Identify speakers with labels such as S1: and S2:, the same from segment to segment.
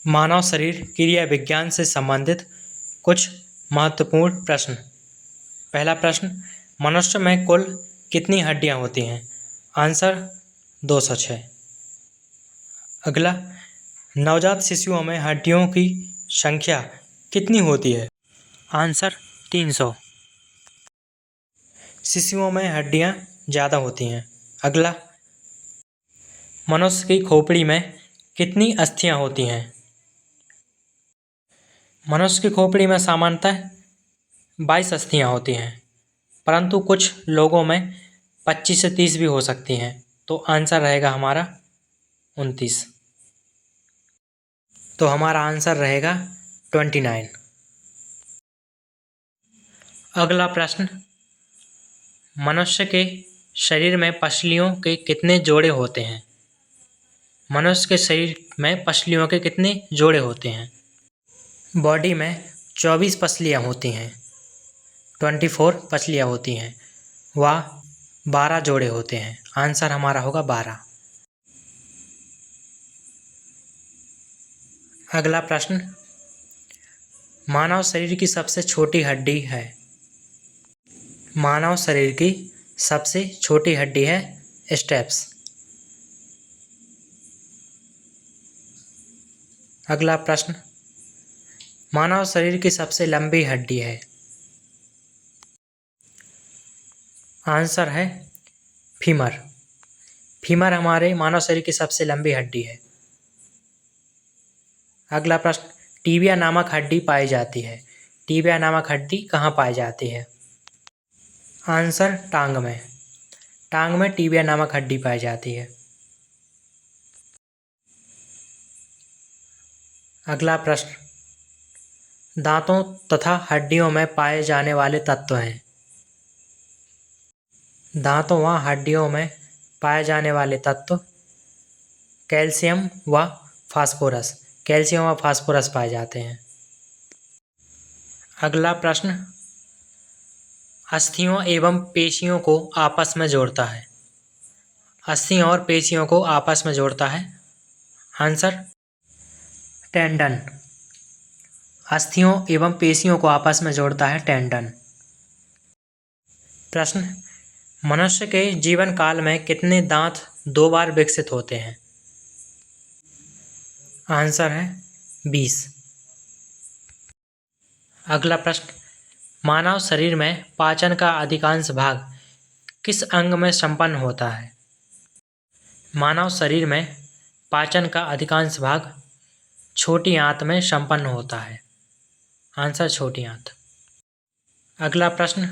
S1: मानव शरीर क्रिया विज्ञान से संबंधित कुछ महत्वपूर्ण प्रश्न। पहला प्रश्न, मनुष्य में कुल कितनी हड्डियां होती हैं? आंसर 206। अगला, नवजात शिशुओं में हड्डियों की संख्या कितनी होती है? आंसर 300। शिशुओं में हड्डियां ज़्यादा होती हैं। अगला, मनुष्य की खोपड़ी में कितनी अस्थियां होती हैं? मनुष्य की खोपड़ी में सामान्यतः 22 अस्थियां होती हैं, परंतु कुछ लोगों में 25 से 30 भी हो सकती हैं, तो आंसर रहेगा हमारा 29। तो हमारा आंसर रहेगा 29। अगला प्रश्न, मनुष्य के शरीर में पसलियों के कितने जोड़े होते हैं? मनुष्य के शरीर में पसलियों के कितने जोड़े होते हैं? बॉडी में 24 पसलियाँ होती हैं, 24 पसलियाँ होती हैं, व 12 जोड़े होते हैं। आंसर हमारा होगा 12। अगला प्रश्न, मानव शरीर की सबसे छोटी हड्डी है? मानव शरीर की सबसे छोटी हड्डी है स्टेप्स। अगला प्रश्न, मानव शरीर की सबसे लंबी हड्डी है? आंसर है फीमर। फीमर हमारे मानव शरीर की सबसे लंबी हड्डी है। अगला प्रश्न, टीबिया नामक हड्डी पाई जाती है? टीबिया नामक हड्डी कहाँ पाई जाती है? आंसर टांग में। टांग में टीबिया नामक हड्डी पाई जाती है। अगला प्रश्न, दांतों तथा हड्डियों में पाए जाने वाले तत्व हैं? दांतों व हड्डियों में पाए जाने वाले तत्व कैल्शियम व फास्फोरस। कैल्शियम व फास्फोरस पाए जाते हैं। अगला प्रश्न, अस्थियों एवं पेशियों को आपस में जोड़ता है? अस्थियों और पेशियों को आपस में जोड़ता है। Answer tendon. अस्थियों एवं पेशियों को आपस में जोड़ता है टेंडन। प्रश्न, मनुष्य के जीवन काल में कितने दांत 2 बार विकसित होते हैं? आंसर है 20। अगला प्रश्न, मानव शरीर में पाचन का अधिकांश भाग किस अंग में संपन्न होता है? मानव शरीर में पाचन का अधिकांश भाग छोटी आंत में संपन्न होता है। आंसर छोटी आंत। अगला प्रश्न,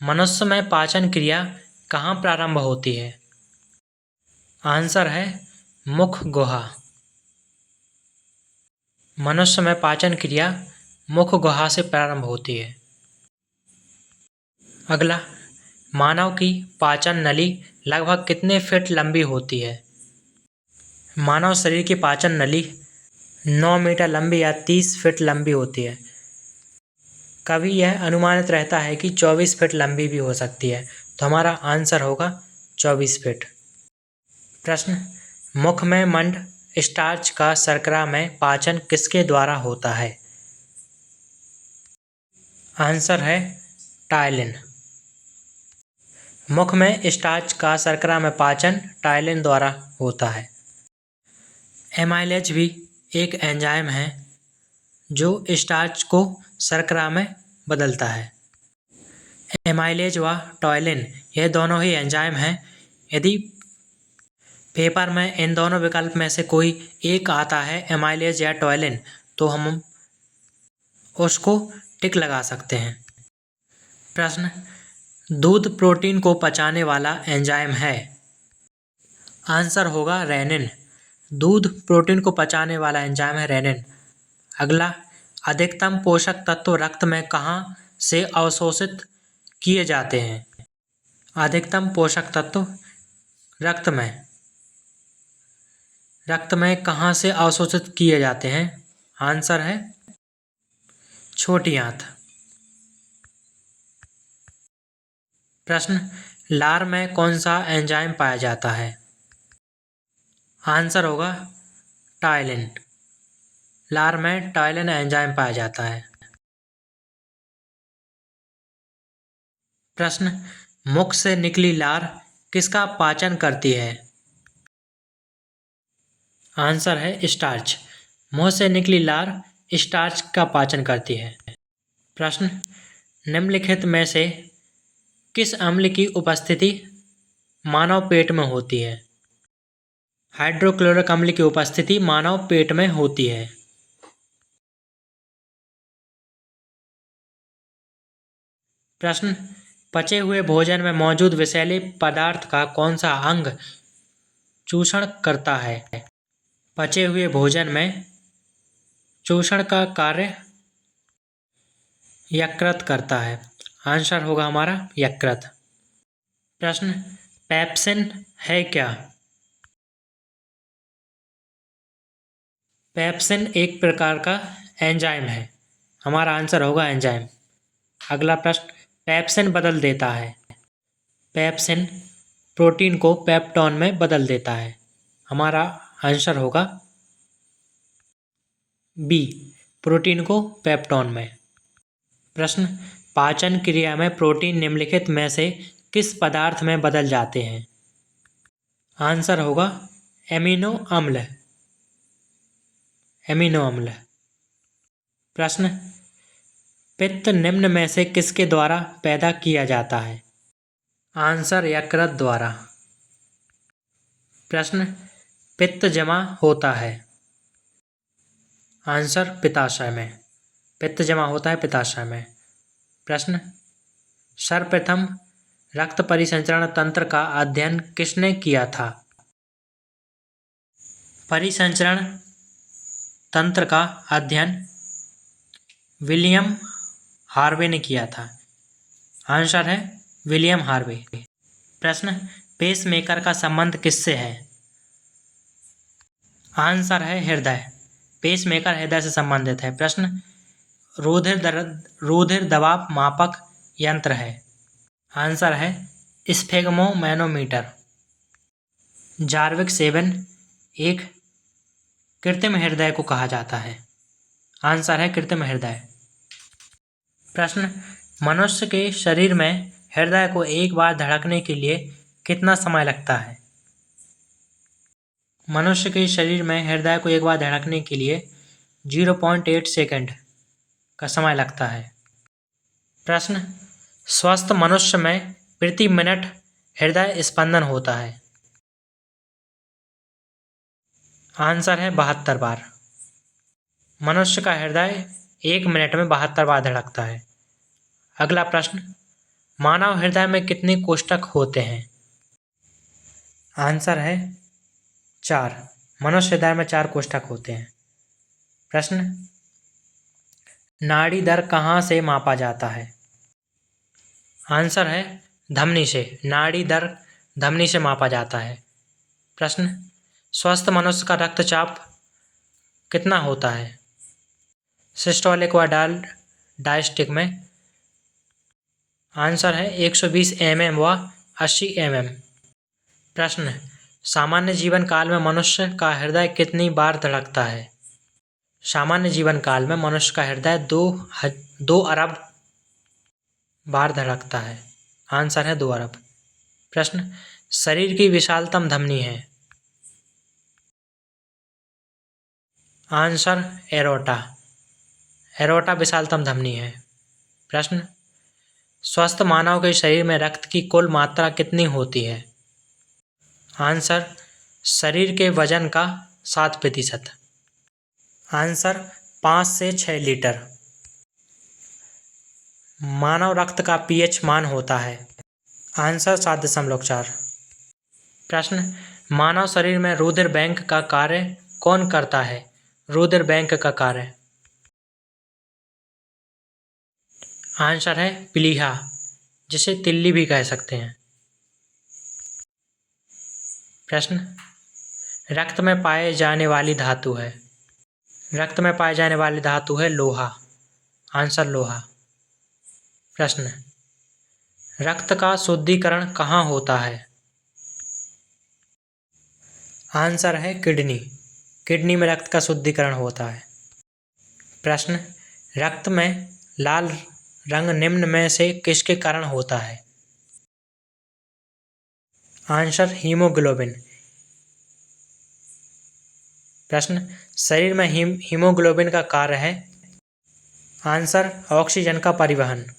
S1: मनुष्य में पाचन क्रिया कहाँ प्रारंभ होती है? आंसर है मुख गुहा। मनुष्य में पाचन क्रिया मुख गुहा से प्रारंभ होती है। अगला, मानव की पाचन नली लगभग कितने फीट लंबी होती है? मानव शरीर की पाचन नली 9 मीटर लंबी या 30 फीट लंबी होती है। कभी यह अनुमानित रहता है कि 24 फीट लंबी भी हो सकती है, तो हमारा आंसर होगा 24 फीट। प्रश्न, मुख में मंड स्टार्च का शर्करा में पाचन किसके द्वारा होता है? आंसर है टायलिन। मुख में स्टार्च का शर्करा में पाचन टायलिन द्वारा होता है। एमाइलेज भी एक एंजाइम है जो स्टार्च को शर्करा में बदलता है। एमाइलेज व टायलिन यह दोनों ही एंजाइम हैं। यदि पेपर में इन दोनों विकल्प में से कोई एक आता है, एमाइलेज या टायलिन, तो हम उसको टिक लगा सकते हैं। प्रश्न, दूध प्रोटीन को पचाने वाला एंजाइम है? आंसर होगा रेनिन। दूध प्रोटीन को पचाने वाला एंजाइम है रेनिन। अगला, अधिकतम पोषक तत्व रक्त में कहाँ से अवशोषित किए जाते हैं? अधिकतम पोषक तत्व रक्त में कहाँ से अवशोषित किए जाते हैं? आंसर है छोटी आंत। प्रश्न, लार में कौन सा एंजाइम पाया जाता है? आंसर होगा टायलिन। लार में टाइलिन एंजाइम पाया जाता है। प्रश्न, मुख से निकली लार किसका पाचन करती है? आंसर है स्टार्च। मुंह से निकली लार स्टार्च का पाचन करती है। प्रश्न, निम्नलिखित में से किस अम्ल की उपस्थिति मानव पेट में होती है? हाइड्रोक्लोरिक अम्ल की उपस्थिति मानव पेट में होती है। प्रश्न, पचे हुए भोजन में मौजूद विषैले पदार्थ का कौन सा अंग चूषण करता है? पचे हुए भोजन में चूषण का कार्य यकृत करता है। आंसर होगा हमारा यकृत। प्रश्न, पेप्सिन है क्या? पेप्सिन एक प्रकार का एंजाइम है। हमारा आंसर होगा एंजाइम। अगला प्रश्न, पेप्सिन बदल देता है। पेप्सिन प्रोटीन को पेप्टोन में बदल देता है। हमारा आंसर होगा बी, प्रोटीन को पेप्टोन में। प्रश्न, पाचन क्रिया में प्रोटीन निम्नलिखित में से किस पदार्थ में बदल जाते हैं? आंसर होगा एमिनो अम्ल। एमिनो अम्ल। प्रश्न, पित्त निम्न में से किसके द्वारा पैदा किया जाता है? आंसर यकृत द्वारा। प्रश्न, पित्त जमा होता है। आंसर पित्ताशय में। पित्त जमा होता है पित्ताशय में। प्रश्न, सर्वप्रथम रक्त परिसंचरण तंत्र का अध्ययन किसने किया था? परिसंचरण तंत्र का अध्ययन विलियम हार्वे ने किया था। आंसर है विलियम हार्वे। प्रश्न, पेसमेकर का संबंध किससे है? आंसर है हृदय। पेसमेकर हृदय से संबंधित है। प्रश्न, रुधिर दबाव मापक यंत्र है। आंसर है स्फेग्मोमैनोमीटर। जार्विक 7 एक कृत्रिम हृदय को कहा जाता है। आंसर है कृत्रिम हृदय। प्रश्न, मनुष्य के शरीर में हृदय को एक बार धड़कने के लिए कितना समय लगता है? मनुष्य के शरीर में हृदय को एक बार धड़कने के लिए 0.8 सेकंड का समय लगता है। प्रश्न, स्वस्थ मनुष्य में प्रति मिनट हृदय स्पंदन होता है। आंसर है 72 बार। मनुष्य का हृदय 1 मिनट में 72 बार धड़कता है। अगला प्रश्न, मानव हृदय में कितने कोष्ठक होते हैं? आंसर है 4। मनुष्य हृदय में 4 कोष्ठक होते हैं। प्रश्न, नाड़ी दर कहाँ से मापा जाता है? आंसर है धमनी से। नाड़ी दर धमनी से मापा जाता है। प्रश्न, स्वस्थ मनुष्य का रक्तचाप कितना होता है? सिस्टोलिक व डायस्टिक में? आंसर है 120 mm व 80 mm। प्रश्न, सामान्य जीवन काल में मनुष्य का हृदय कितनी बार धड़कता है? सामान्य जीवन काल में मनुष्य का हृदय 2 अरब बार धड़कता है। आंसर है 2 अरब। प्रश्न, शरीर की विशालतम धमनी है? Answer aorta. एरोटा विशालतम धमनी है। प्रश्न, स्वस्थ मानव के शरीर में रक्त की कुल मात्रा कितनी होती है? आंसर शरीर के वजन का 7%। आंसर 5 से 6 लीटर। मानव रक्त का pH मान होता है। आंसर 7.4। प्रश्न, मानव शरीर में रुधिर बैंक का कार्य कौन करता है? रुधिर बैंक का कार्य? आंसर है प्लीहा, जिसे तिल्ली भी कह सकते हैं। प्रश्न, रक्त में पाए जाने वाली धातु है? रक्त में पाए जाने वाली धातु है लोहा। आंसर लोहा। प्रश्न, रक्त का शुद्धिकरण कहाँ होता है? आंसर है किडनी। किडनी में रक्त का शुद्धिकरण होता है। प्रश्न, रक्त में लाल रंग निम्न में से किसके कारण होता है? Answer, haemoglobin. प्रश्न, शरीर में हीमोग्लोबिन का कार्य है? आंसर, ऑक्सीजन का परिवहन।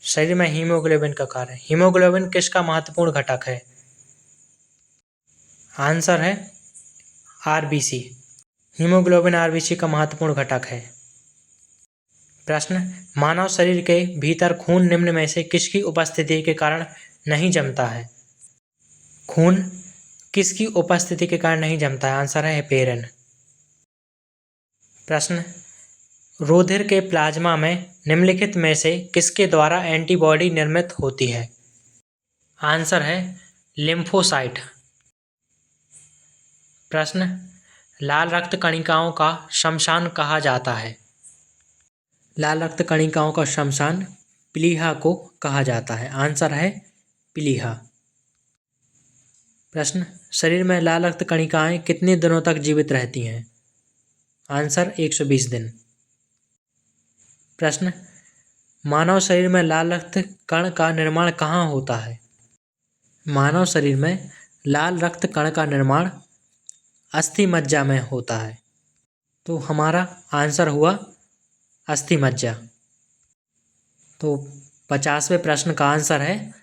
S1: शरीर में हीमोग्लोबिन का कार्य। हीमोग्लोबिन किसका महत्वपूर्ण घटक है? आंसर है आरबीसी। हीमोग्लोबिन आरबीसी का महत्वपूर्ण घटक है। प्रश्न, मानव शरीर के भीतर खून निम्न में से किसकी उपस्थिति के कारण नहीं जमता है? खून किसकी उपस्थिति के कारण नहीं जमता है? आंसर है हेपेरिन। प्रश्न, रुधिर के प्लाज्मा में निम्नलिखित में से किसके द्वारा एंटीबॉडी निर्मित होती है? आंसर है लिम्फोसाइट। प्रश्न, लाल रक्त कणिकाओं का श्मशान कहा जाता है? लाल रक्त कणिकाओं का श्मशान प्लीहा को कहा जाता है। आंसर है प्लीहा। प्रश्न, शरीर में लाल रक्त कणिकाएं कितने दिनों तक जीवित रहती हैं? आंसर, 120 दिन। प्रश्न, मानव शरीर में लाल रक्त कण का निर्माण कहाँ होता है? मानव शरीर में लाल रक्त कण का निर्माण अस्थि मज्जा में होता है। तो हमारा आंसर हुआ अस्थि मज्जा। तो 50वें प्रश्न का आंसर है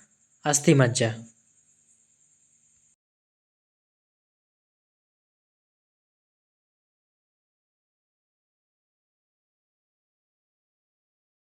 S1: अस्थि मज्जा।